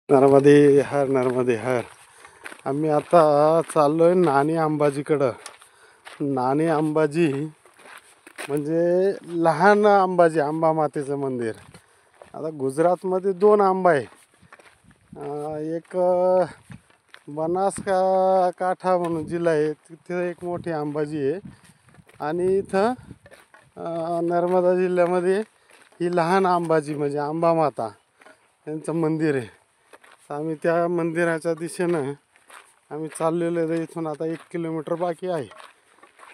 नर्मदे हर नर्मदे हर. आम्ही आता चाललोय नाणी अंबाजीकडं. नाणी अंबाजी म्हणजे लहान अंबाजी, अंबा मातेचं मंदिर. आता गुजरातमध्ये दोन आंबा आहे. एक बनासकाठा म्हणून जिल्हा आहे, तिथे एक मोठी अंबाजी आहे. आणि इथं नर्मदा जिल्ह्यामध्ये ही लहान अंबाजी म्हणजे अंबा माता यांचं मंदिर आहे. आम्ही त्या मंदिराच्या दिशेनं आम्ही चाललेलो आहे. इथून आता 1 किलोमीटर बाकी आहे.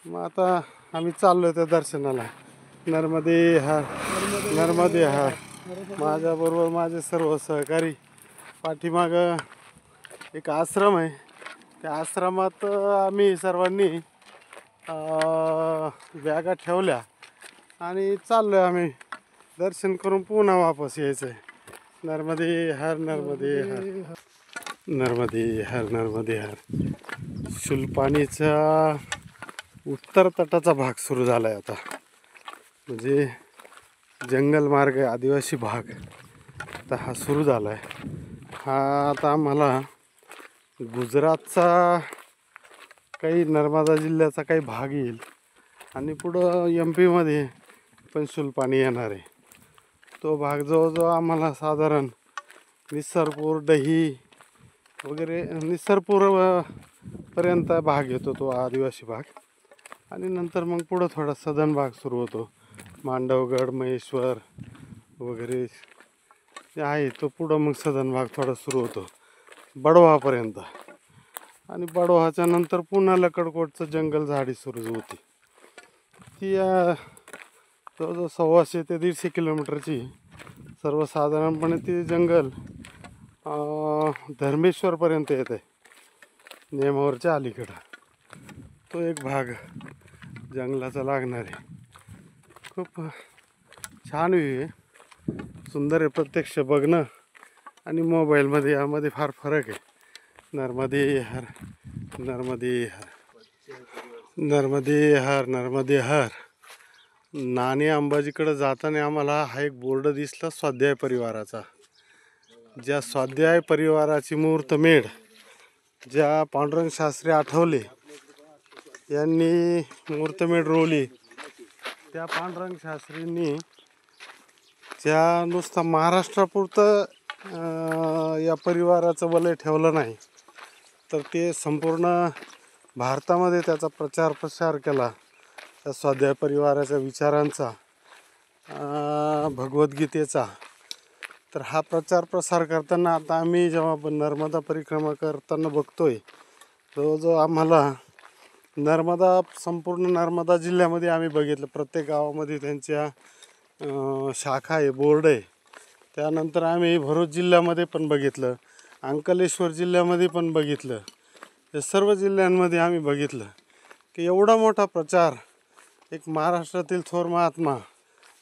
मग आता आम्ही चाललो त्या दर्शनाला. नर्मदे हर नर्मदे हर. माझ्याबरोबर माझे सर्व सहकारी. पाठीमागं एक आश्रम आहे. त्या आश्रमात आम्ही सर्वांनी बॅगा ठेवल्या आणि चाललो आहे. आम्ही दर्शन करून पुन्हा वापस यायचं आहे. नर्मदे हर नर्मदे हर नर्मदे हर नर्मदे हर. शुलपाणीचा उत्तर तटाचा भाग सुरू झाला आहे आता. म्हणजे जंगल मार्ग, आदिवासी भाग आता हा सुरू झाला आहे. हा आता आम्हाला गुजरातचा काही नर्मदा जिल्ह्याचा काही भाग येईल आणि पुढं MP मध्ये पण शुलपाणी येणार आहे. तो भाग जवळजवळ आम्हाला साधारण निसरपूर, डही वगैरे निसरपूर पर्यंत भाग येतो तो आदिवासी भाग. आणि नंतर मग पुढं थोडा सदन भाग सुरू होतो. मांडवगड, महेश्वर वगैरे जे आहे तो पुढं मग सदन भाग थोडा सुरू होतो बडवापर्यंत. आणि बडवाच्या नंतर पुन्हा लकडकोटचं जंगल झाडी सुरू होती. ती जवळजवळ 125 ते 150 किलोमीटरची सर्वसाधारणपणे ती जंगल धर्मेश्वरपर्यंत येत आहे, नेमावरच्या अलीकडं. तो एक भाग जंगलाचा लागणार आहे. खूप छान व्ह्यू आहे, सुंदर आहे. प्रत्यक्ष बघणं आणि मोबाईलमध्ये यामध्ये फार फरक आहे. नर्मदे हर नर्मदे हर नर्मदे हर नर्मदे हर. नाणी अंबाजीकडे जाताना आम्हाला हा एक बोर्ड दिसला स्वाध्याय परिवाराचा. ज्या स्वाध्याय परिवाराची मुहूर्तमेढ ज्या पांडुरंग शास्त्री आठवले यांनी मुहूर्तमेढ रोवली, त्या पांडुरंग शास्त्रींनी ज्या नुसतं महाराष्ट्रापुरतं या परिवाराचं वलय ठेवलं नाही, तर ते संपूर्ण भारतामध्ये त्याचा प्रचार प्रसार केला. त्या स्वाध्याय परिवाराच्या विचारांचा, भगवद्गीतेचा. तर हा प्रचार प्रसार करताना आता आम्ही जेव्हा नर्मदा परिक्रमा करताना बघतोय, जवळजवळ आम्हाला संपूर्ण नर्मदा जिल्ह्यामध्ये आम्ही बघितलं. प्रत्येक गावामध्ये त्यांच्या शाखा आहे, बोर्ड आहे. त्यानंतर आम्ही भरूच जिल्ह्यामध्ये पण बघितलं, अंकलेश्वर जिल्ह्यामध्ये पण बघितलं. या सर्व जिल्ह्यांमध्ये आम्ही बघितलं की एवढा मोठा प्रचार एक महाराष्ट्रातील थोर महात्मा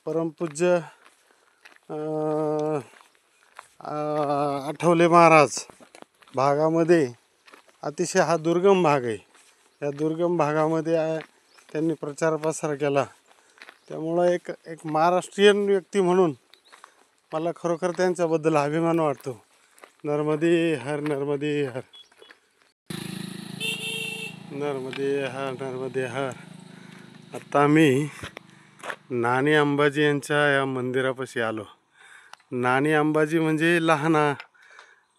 परमपूज्य आठवले महाराज भागामध्ये, अतिशय हा दुर्गम भाग आहे, या दुर्गम भागामध्ये त्यांनी प्रचार प्रसार केला. त्यामुळं एक महाराष्ट्रीयन व्यक्ती म्हणून मला खरोखर त्यांच्याबद्दल अभिमान वाटतो. नर्मदे हर नर्मदे हर नर्मदे हर नर्मदे हर. आता आम्ही नाणी अंबाजी यांच्या या मंदिरापाशी आलो. नाणी अंबाजी म्हणजे लहान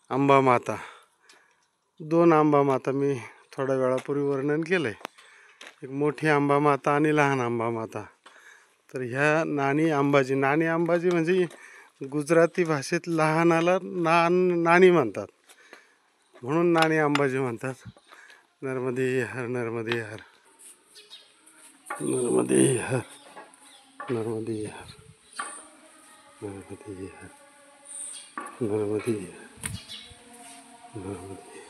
अंबा माता. दोन अंबा माता मी थोड्या वेळापूर्वी वर्णन केलं आहे, एक मोठी अंबा माता आणि लहान अंबा माता. तर ह्या नाणी अंबाजी म्हणजे गुजराती भाषेत लहानाला नाणी म्हणतात, म्हणून नाणी अंबाजी म्हणतात. नर्मदे हर नर्मदे हर नर्मदे हर नर्मदे हर नर्मदे हर नर्मदे नर्मदे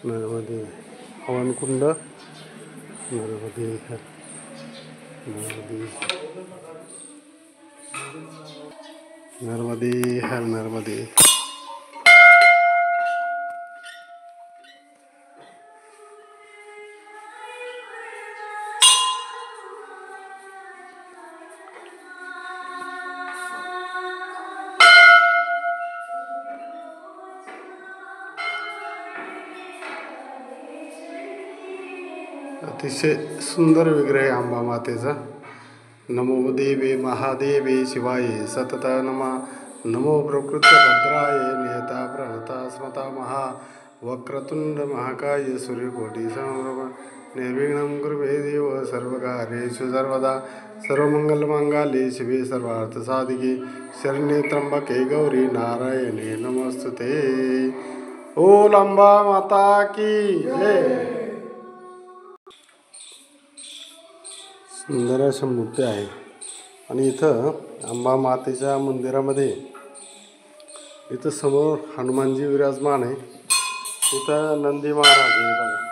नर्मदे हवनकुंड. नर्मदे हर नर्मदे नर्मदे हर नर्मदे. अतिशय सुंदर विग्रह आहे अंबा मातेचा. नमो देवे महादेवे शिवाय सतत नमा. नमो प्रकृत भद्राय नियता प्रणता स्मता महा. वक्रतुंड महाकाय सूर्यकोटी समप्रभ. निर्विघ्नं कुरुमे देव सर्वकार्येषु सर्वदा. सर्वमंगलमांगल्ये शिवे सर्वार्थसाधिके. शरण्ये त्र्यंबके गौरी नारायणे नमस्तुते. बोल अंबा माता की जय. सुंदर अशा मूर्त्या आहे. आणि इथं अंबा मातेच्या मंदिरामध्ये इथं समोर हनुमानजी विराजमान आहे. इथं नंदी महाराज आहे बघा.